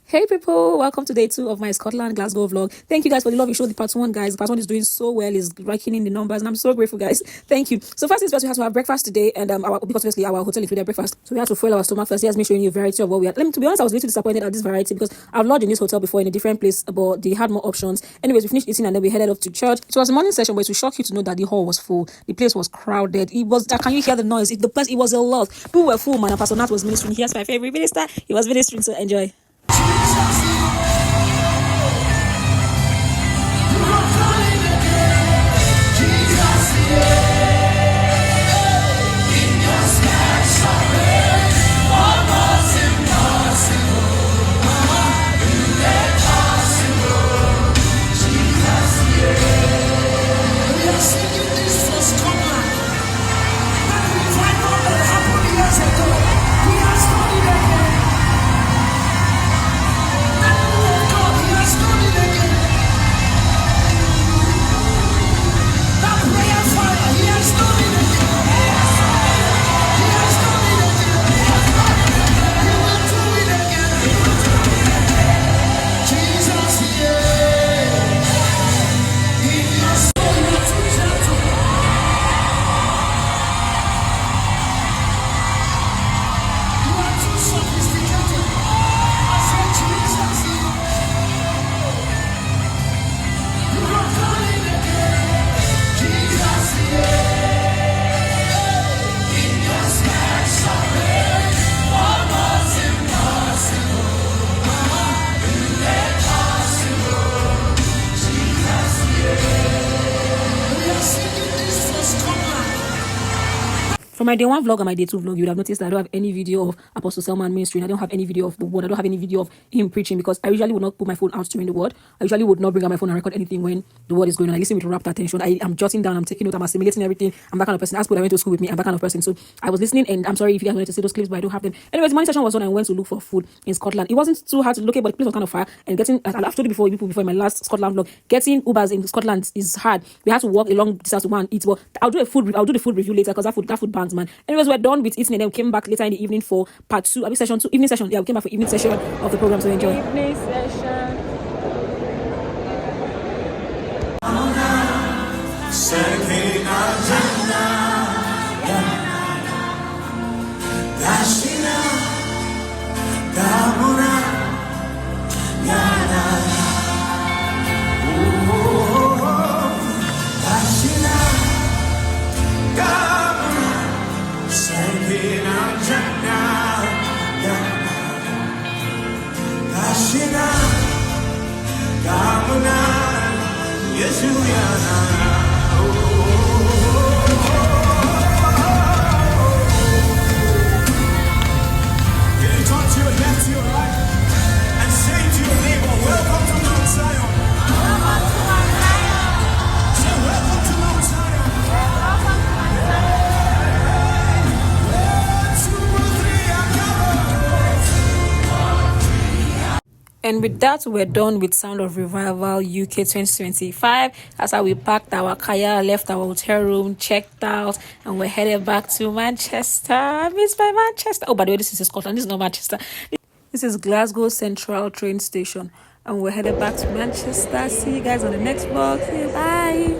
Hey people, welcome to day 2 of my Scotland Glasgow vlog. Thank you guys for the love you showed the part 1, guys. The part 1 is doing so well, is raking in the numbers, and I'm so grateful, guys. Thank you. So first things first, we had to have breakfast today, and because obviously our hotel included breakfast, so we had to fuel our stomach first. Here's me showing you a variety of what we had. To be honest, I was a little disappointed at this variety because I've lodged in this hotel before in a different place, but they had more options. Anyways, we finished eating and then we headed off to church. It was a morning session, but it will shock you to know that the hall was full. The place was crowded. It was. Can you hear the noise? It was a lot. People were full, man. And Pastor Nat was ministering. Here's my favorite minister. He was ministering, so enjoy. For my day 1 vlog and my day 2 vlog, you would have noticed that I don't have any video of Apostle Selman ministering. I don't have any video of the word. I don't have any video of him preaching because I usually would not put my phone out during the word. I usually would not bring out my phone and record anything when the word is going on. I listen with rapt attention. I'm jotting down, I'm taking note, I'm assimilating everything. I'm that kind of person. Ask people that went to school with me. I'm that kind of person. So I was listening, and I'm sorry if you guys wanted to see those clips, but I don't have them. Anyways, the morning session was on. I went to look for food in Scotland. It wasn't too hard to locate, but the place was kind of far. And getting, I've told you before in my last Scotland vlog, getting Ubers in Scotland is hard. We had to walk a long distance to go and eat. But I'll do the food review later because that food bands, man. Anyways, we're done with eating, and then we came back later in the evening for part 2. Session 2, evening session. Yeah, we came back for evening session of the program, so enjoy. Evening session. And with that, we're done with Sound of Revival UK 2025. That's how we packed our kaya, left our hotel room, checked out, and we're headed back to Manchester. I miss my Manchester. Oh, by the way, this is Scotland. This is not Manchester. This is Glasgow Central train station. And we're headed back to Manchester. See you guys on the next vlog. See you. Bye.